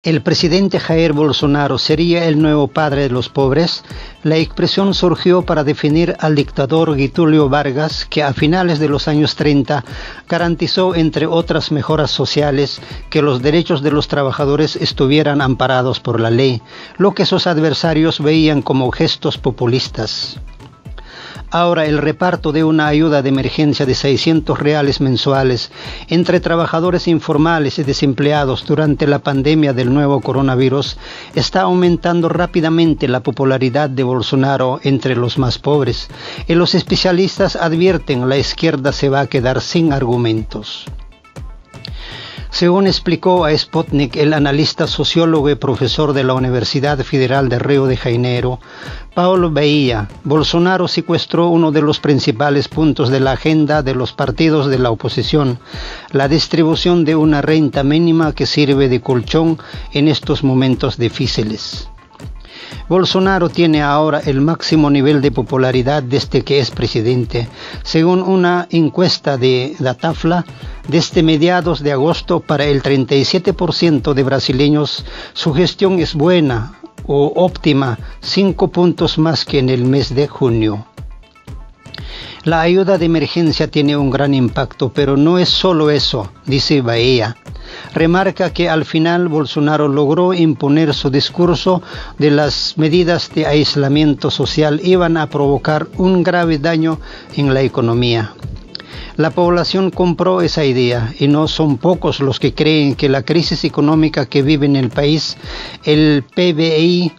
¿El presidente Jair Bolsonaro sería el nuevo padre de los pobres? La expresión surgió para definir al dictador Getúlio Vargas, que a finales de los años 30 garantizó, entre otras mejoras sociales, que los derechos de los trabajadores estuvieran amparados por la ley, lo que sus adversarios veían como gestos populistas. Ahora el reparto de una ayuda de emergencia de 600 reales mensuales entre trabajadores informales y desempleados durante la pandemia del nuevo coronavirus está aumentando rápidamente la popularidad de Bolsonaro entre los más pobres, y los especialistas advierten la izquierda se va a quedar sin argumentos. Según explicó a Sputnik el analista, sociólogo y profesor de la Universidad Federal de Río de Janeiro, Paulo Bahía, Bolsonaro secuestró uno de los principales puntos de la agenda de los partidos de la oposición, la distribución de una renta mínima que sirve de colchón en estos momentos difíciles. Bolsonaro tiene ahora el máximo nivel de popularidad desde que es presidente. Según una encuesta de Datafolha, desde mediados de agosto, para el 37% de brasileños su gestión es buena o óptima, 5 puntos más que en el mes de junio. La ayuda de emergencia tiene un gran impacto, pero no es solo eso, dice Bahía. Remarca que al final Bolsonaro logró imponer su discurso de las medidas de aislamiento social iban a provocar un grave daño en la economía. La población compró esa idea y no son pocos los que creen que la crisis económica que vive en el país, el PBI,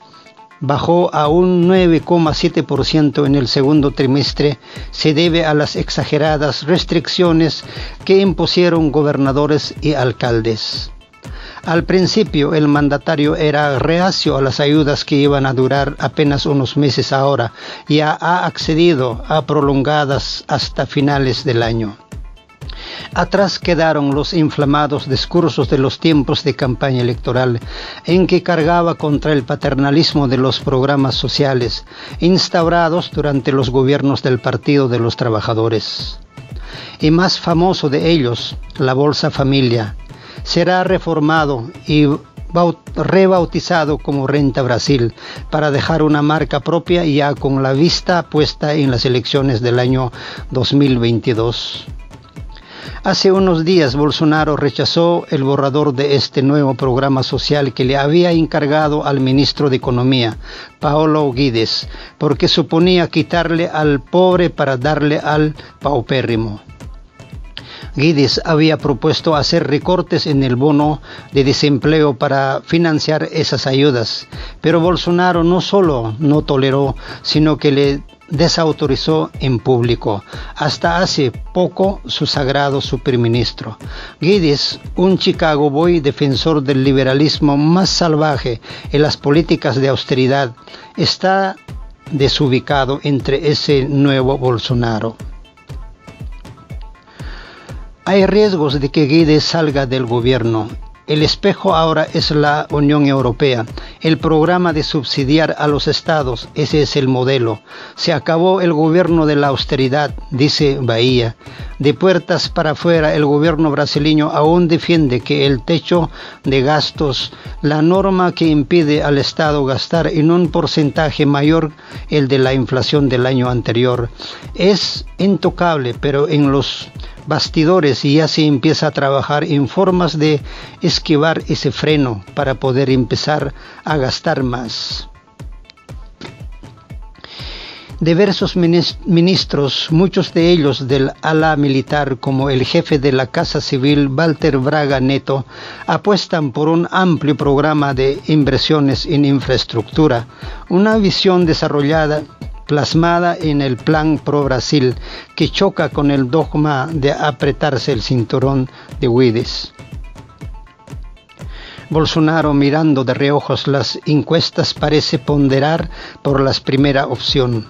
bajó a un 9,7% en el segundo trimestre, se debe a las exageradas restricciones que impusieron gobernadores y alcaldes. Al principio el mandatario era reacio a las ayudas que iban a durar apenas unos meses. Ahora ya ha accedido a prolongadas hasta finales del año. Atrás quedaron los inflamados discursos de los tiempos de campaña electoral, en que cargaba contra el paternalismo de los programas sociales instaurados durante los gobiernos del Partido de los Trabajadores. Y más famoso de ellos, la Bolsa Familia, será reformado y rebautizado como Renta Brasil para dejar una marca propia ya con la vista puesta en las elecciones del año 2022. Hace unos días Bolsonaro rechazó el borrador de este nuevo programa social que le había encargado al ministro de Economía, Paulo Guedes, porque suponía quitarle al pobre para darle al paupérrimo. Guedes había propuesto hacer recortes en el bono de desempleo para financiar esas ayudas, pero Bolsonaro no solo no toleró, sino que le desautorizó en público, hasta hace poco su sagrado superministro. Guedes, un Chicago Boy defensor del liberalismo más salvaje en las políticas de austeridad, está desubicado entre ese nuevo Bolsonaro. Hay riesgos de que Guedes salga del gobierno. El espejo ahora es la Unión Europea, el programa de subsidiar a los estados, ese es el modelo. Se acabó el gobierno de la austeridad, dice Bahía. De puertas para afuera, el gobierno brasileño aún defiende que el techo de gastos, la norma que impide al Estado gastar en un porcentaje mayor el de la inflación del año anterior, es intocable, pero en los bastidores ya se empieza a trabajar en formas de esquivar ese freno para poder empezar a gastar más. Diversos ministros, muchos de ellos del ala militar, como el jefe de la Casa Civil, Walter Braga Neto, apuestan por un amplio programa de inversiones en infraestructura, una visión desarrollada plasmada en el Plan Pro Brasil, que choca con el dogma de apretarse el cinturón de Guedes. Bolsonaro, mirando de reojos las encuestas, parece ponderar por la primera opción.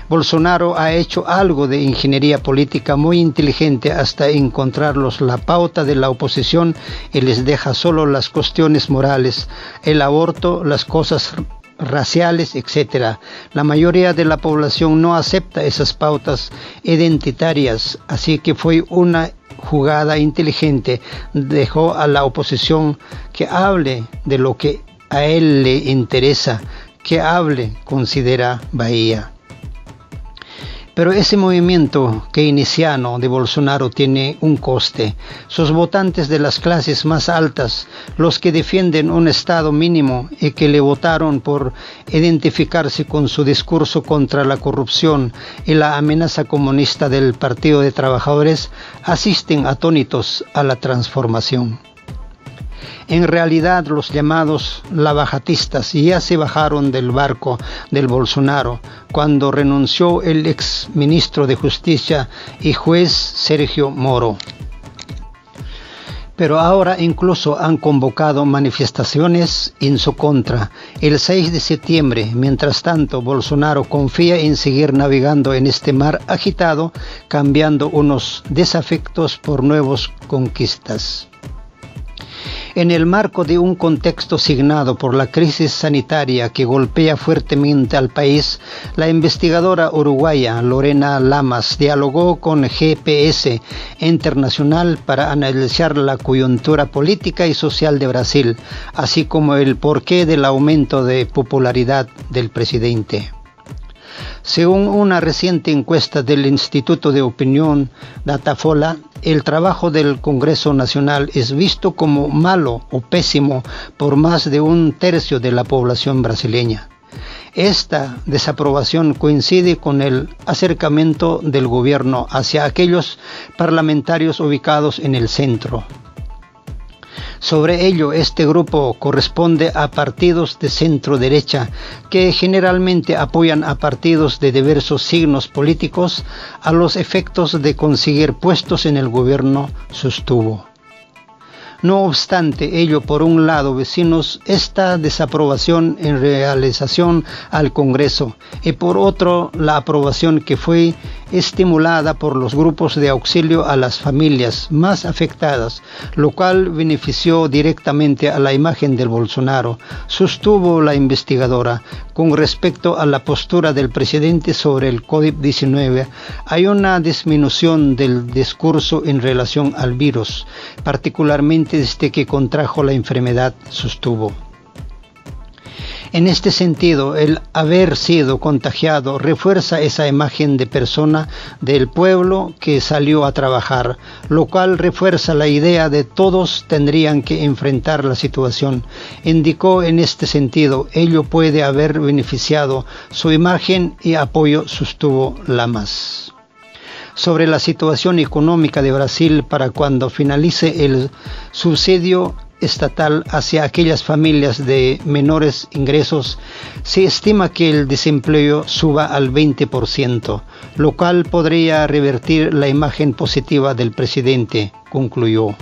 Bolsonaro ha hecho algo de ingeniería política muy inteligente hasta encontrarlos la pauta de la oposición y les deja solo las cuestiones morales, el aborto, las cosas raciales, etc. La mayoría de la población no acepta esas pautas identitarias, así que fue una jugada inteligente, dejó a la oposición que hable de lo que a él le interesa, que hable, considera Bahía. Pero ese movimiento keynesiano de Bolsonaro tiene un coste. Sus votantes de las clases más altas, los que defienden un Estado mínimo y que le votaron por identificarse con su discurso contra la corrupción y la amenaza comunista del Partido de Trabajadores, asisten atónitos a la transformación. En realidad, los llamados lavajatistas ya se bajaron del barco del Bolsonaro cuando renunció el ex ministro de Justicia y juez Sergio Moro. Pero ahora incluso han convocado manifestaciones en su contra. El 6 de septiembre, mientras tanto, Bolsonaro confía en seguir navegando en este mar agitado, cambiando unos desafectos por nuevas conquistas. En el marco de un contexto signado por la crisis sanitaria que golpea fuertemente al país, la investigadora uruguaya Lorena Lamas dialogó con GPS Internacional para analizar la coyuntura política y social de Brasil, así como el porqué del aumento de popularidad del presidente. Según una reciente encuesta del Instituto de Opinión Datafolha, el trabajo del Congreso Nacional es visto como malo o pésimo por más de un tercio de la población brasileña. Esta desaprobación coincide con el acercamiento del gobierno hacia aquellos parlamentarios ubicados en el centro. Sobre ello, este grupo corresponde a partidos de centro-derecha que generalmente apoyan a partidos de diversos signos políticos a los efectos de conseguir puestos en el gobierno, sostuvo. No obstante ello, por un lado, vecinos esta desaprobación en realización al Congreso y por otro la aprobación que fue estimulada por los grupos de auxilio a las familias más afectadas, lo cual benefició directamente a la imagen del Bolsonaro, sostuvo la investigadora. Con respecto a la postura del presidente sobre el COVID-19, hay una disminución del discurso en relación al virus, particularmente desde que contrajo la enfermedad, sostuvo. En este sentido, el haber sido contagiado refuerza esa imagen de persona del pueblo que salió a trabajar, lo cual refuerza la idea de todos tendrían que enfrentar la situación. Indicó en este sentido, ello puede haber beneficiado su imagen y apoyo, sostuvo Lamas. Sobre la situación económica de Brasil para cuando finalice el subsidio estatal hacia aquellas familias de menores ingresos, se estima que el desempleo suba al 20%, lo cual podría revertir la imagen positiva del presidente, concluyó.